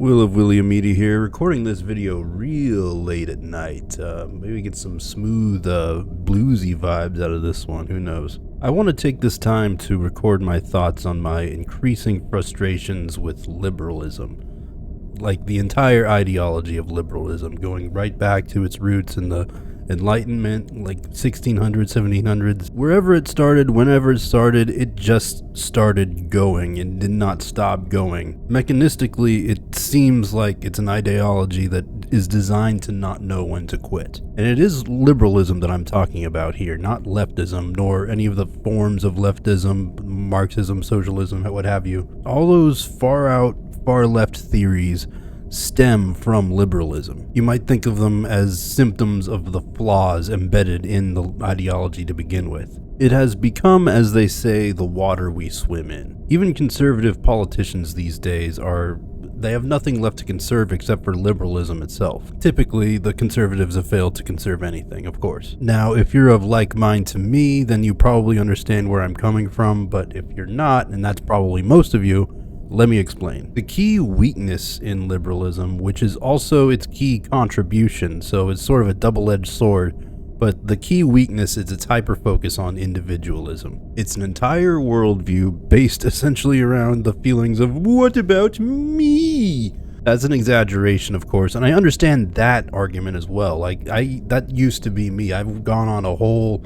Will of William Media here, recording this video real late at night. Maybe get some smooth, bluesy vibes out of this one, who knows. I want to take this time to record my thoughts on my increasing frustrations with liberalism. Like the entire ideology of liberalism, going right back to its roots in the Enlightenment, like 1600s, 1700s. Wherever it started, whenever it started, it just started going and did not stop going. Mechanistically, it seems like it's an ideology that is designed to not know when to quit. And it is liberalism that I'm talking about here, not leftism, nor any of the forms of leftism, Marxism, socialism, what have you. All those far left theories stem from liberalism. You might think of them as symptoms of the flaws embedded in the ideology to begin with. It has become, as they say, the water we swim in. Even conservative politicians these days they have nothing left to conserve except for liberalism itself. Typically, the conservatives have failed to conserve anything, of course. Now, if you're of like mind to me, then you probably understand where I'm coming from, but if you're not, and that's probably most of you, let me explain. The key weakness in liberalism, which is also its key contribution, so it's sort of a double-edged sword, but the key weakness is its hyper-focus on individualism. It's an entire worldview based essentially around the feelings of, what about me? That's an exaggeration, of course, and I understand that argument as well. That used to be me. I've gone on a whole,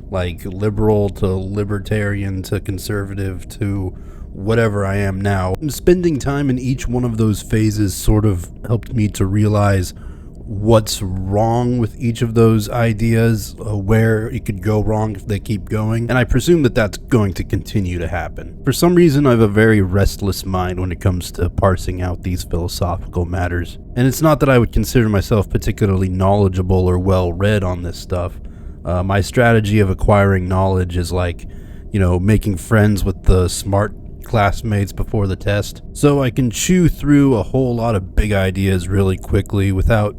liberal to libertarian to conservative to whatever I am now. Spending time in each one of those phases sort of helped me to realize what's wrong with each of those ideas, where it could go wrong if they keep going, and I presume that that's going to continue to happen. For some reason, I have a very restless mind when it comes to parsing out these philosophical matters, and it's not that I would consider myself particularly knowledgeable or well-read on this stuff. My strategy of acquiring knowledge is making friends with the smart classmates before the test, so I can chew through a whole lot of big ideas really quickly without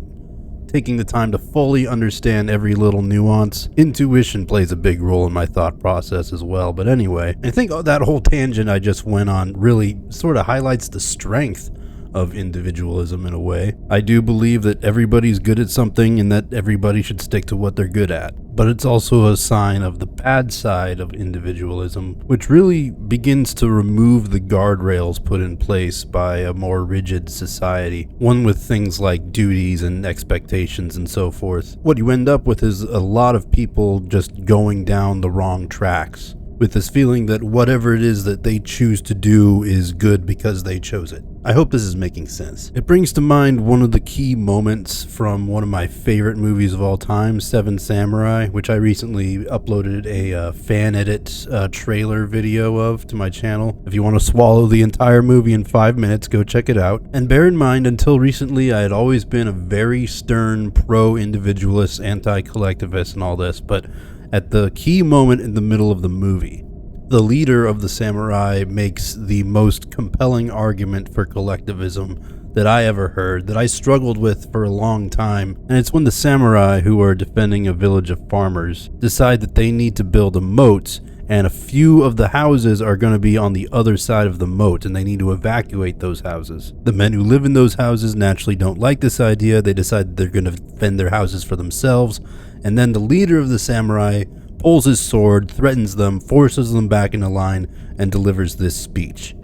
taking the time to fully understand every little nuance. Intuition plays a big role in my thought process as well, but anyway, I think that whole tangent I just went on really sort of highlights the strength of individualism in a way. I do believe that everybody's good at something and that everybody should stick to what they're good at. But it's also a sign of the bad side of individualism, which really begins to remove the guardrails put in place by a more rigid society, one with things like duties and expectations and so forth. What you end up with is a lot of people just going down the wrong tracks, with this feeling that whatever it is that they choose to do is good because they chose it. I hope this is making sense. It brings to mind one of the key moments from one of my favorite movies of all time, Seven Samurai, which I recently uploaded a fan edit trailer video of to my channel. If you want to swallow the entire movie in 5 minutes, go check it out. And bear in mind, until recently, I had always been a very stern pro-individualist, anti-collectivist and all this, but at the key moment in the middle of the movie, the leader of the samurai makes the most compelling argument for collectivism that I ever heard, that I struggled with for a long time, and it's when the samurai, who are defending a village of farmers, decide that they need to build a moat, and a few of the houses are going to be on the other side of the moat, and they need to evacuate those houses. The men who live in those houses naturally don't like this idea. They decide that they're going to defend their houses for themselves, and then the leader of the samurai pulls his sword, threatens them, forces them back into line, and delivers this speech.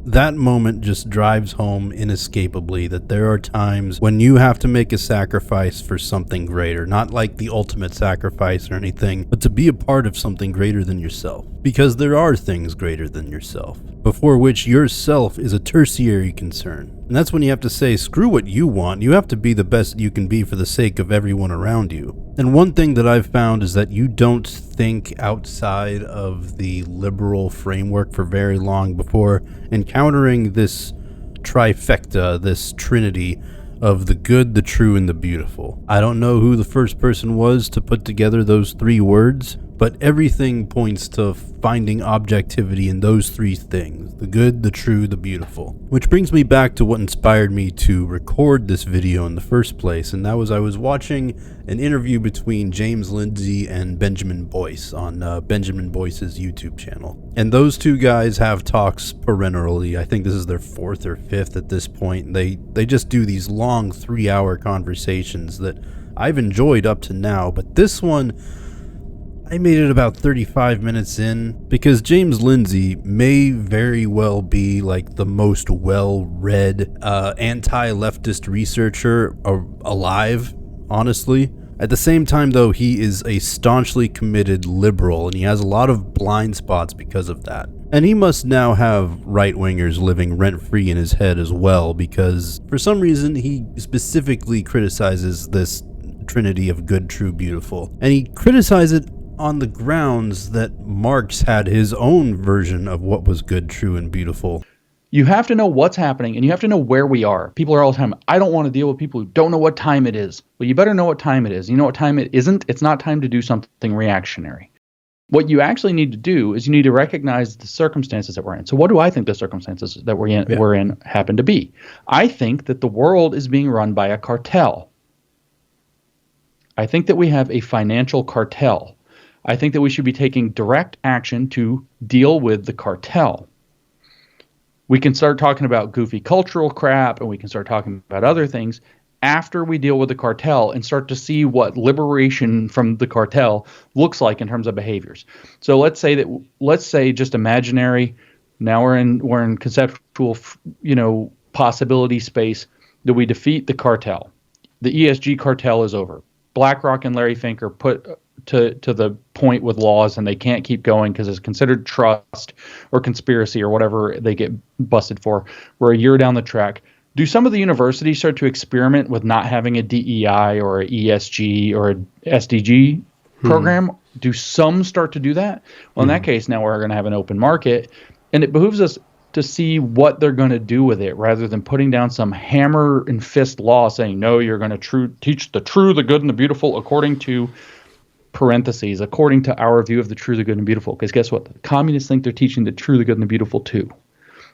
That moment just drives home inescapably that there are times when you have to make a sacrifice for something greater, not like the ultimate sacrifice or anything, but to be a part of something greater than yourself. Because there are things greater than yourself, before which yourself is a tertiary concern. And that's when you have to say, screw what you want, you have to be the best you can be for the sake of everyone around you. And one thing that I've found is that you don't think outside of the liberal framework for very long before encountering this trifecta, this trinity of the good, the true, and the beautiful. I don't know who the first person was to put together those three words, but everything points to finding objectivity in those three things: the good, the true, the beautiful. Which brings me back to what inspired me to record this video in the first place, and that was I was watching an interview between James Lindsay and Benjamin Boyce on Benjamin Boyce's YouTube channel. And those two guys have talks perennially. I think this is their fourth or fifth at this point. They just do these long 3-hour conversations that I've enjoyed up to now, but this one, I made it about 35 minutes in, because James Lindsay may very well be like the most well-read anti-leftist researcher alive, honestly. At the same time, though, he is a staunchly committed liberal, and he has a lot of blind spots because of that. And he must now have right-wingers living rent-free in his head as well, because for some reason he specifically criticizes this trinity of good, true, beautiful. And he criticizes it on the grounds that Marx had his own version of what was good, true, and beautiful. You have to know what's happening, and you have to know where we are. People are all the time, I don't want to deal with people who don't know what time it is. Well, you better know what time it is. You know what time it isn't? It's not time to do something reactionary. What you actually need to do is you need to recognize the circumstances that we're in. So what do I think the circumstances that we're in happen to be? I think that the world is being run by a cartel. I think that we have a financial cartel. I think that we should be taking direct action to deal with the cartel. We can start talking about goofy cultural crap, and we can start talking about other things after we deal with the cartel and start to see what liberation from the cartel looks like in terms of behaviors. So let's say just imaginary. Now we're in conceptual, possibility space that we defeat the cartel. The ESG cartel is over. BlackRock and Larry Fink are put to the point with laws, and they can't keep going because it's considered trust or conspiracy or whatever they get busted for. We're a year down the track. Do some of the universities start to experiment with not having a DEI or a ESG or a SDG program? Do some start to do that? Well, in that case, now we're going to have an open market, and it behooves us to see what they're going to do with it rather than putting down some hammer and fist law saying, no, you're going to teach the true, the good, and the beautiful according to parentheses, according to our view of the true, the good, and beautiful. Because guess what? The communists think they're teaching the true, the good, and the beautiful too.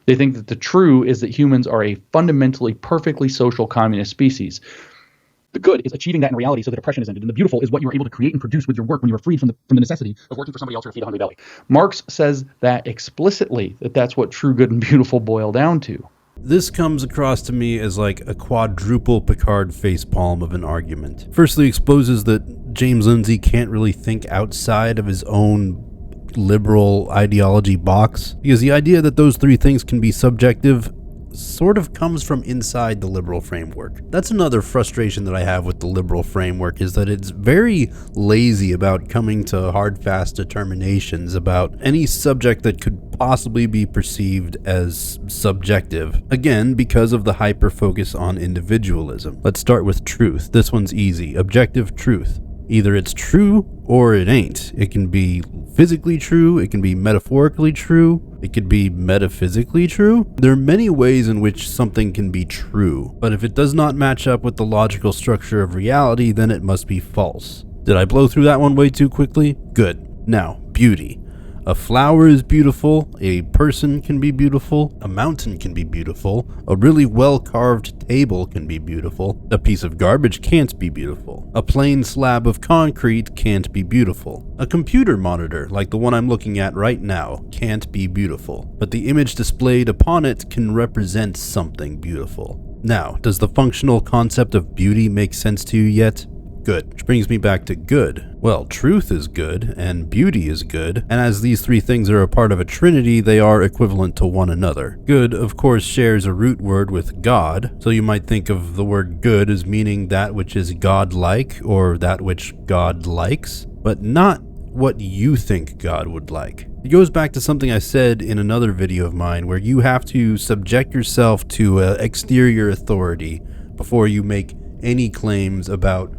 They think that the true is that humans are a fundamentally, perfectly social communist species. The good is achieving that in reality so that oppression is ended. And the beautiful is what you were able to create and produce with your work when you were freed from the necessity of working for somebody else or feed a hungry belly. Marx says that explicitly, that's what true, good, and beautiful boil down to. This comes across to me as like a quadruple Picard facepalm of an argument. Firstly, exposes that James Lindsay can't really think outside of his own liberal ideology box, because the idea that those three things can be subjective sort of comes from inside the liberal framework. That's another frustration that I have with the liberal framework, is that it's very lazy about coming to hard, fast determinations about any subject that could possibly be perceived as subjective. Again, because of the hyper-focus on individualism. Let's start with truth. This one's easy. Objective truth. Either it's true or it ain't. It can be physically true, it can be metaphorically true, it could be metaphysically true. There are many ways in which something can be true, but if it does not match up with the logical structure of reality, then it must be false. Did I blow through that one way too quickly? Good. Now, beauty. A flower is beautiful, a person can be beautiful, a mountain can be beautiful, a really well-carved table can be beautiful, a piece of garbage can't be beautiful, a plain slab of concrete can't be beautiful, a computer monitor, like the one I'm looking at right now, can't be beautiful, but the image displayed upon it can represent something beautiful. Now, does the functional concept of beauty make sense to you yet? Good. Which brings me back to good. Well, truth is good, and beauty is good, and as these three things are a part of a trinity, they are equivalent to one another. Good, of course, shares a root word with God, so you might think of the word good as meaning that which is God-like, or that which God likes, but not what you think God would like. It goes back to something I said in another video of mine, where you have to subject yourself to exterior authority before you make any claims about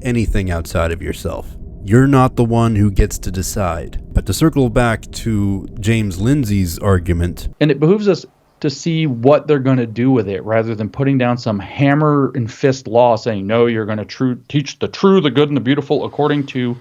anything outside of yourself. You're not the one who gets to decide. But to circle back to James Lindsay's argument, and it behooves us to see what they're going to do with it, rather than putting down some hammer and fist law saying, no, you're going to teach the true, the good, and the beautiful according to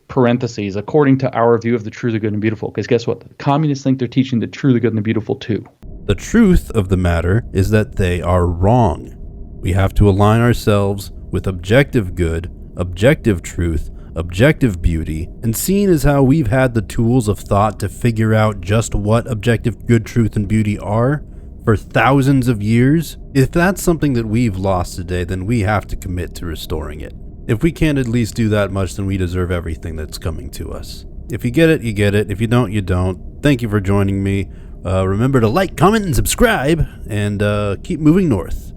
parentheses, according to our view of the true, the good, and beautiful. Because guess what? The communists think they're teaching the true, the good, and the beautiful too. The truth of the matter is that they are wrong. We have to align ourselves with objective good, objective truth, objective beauty, and seeing as how we've had the tools of thought to figure out just what objective good, truth, and beauty are for thousands of years, if that's something that we've lost today, then we have to commit to restoring it. If we can't at least do that much, then we deserve everything that's coming to us. If you get it, you get it. If you don't, you don't. Thank you for joining me. Remember to like, comment, and subscribe, and keep moving north.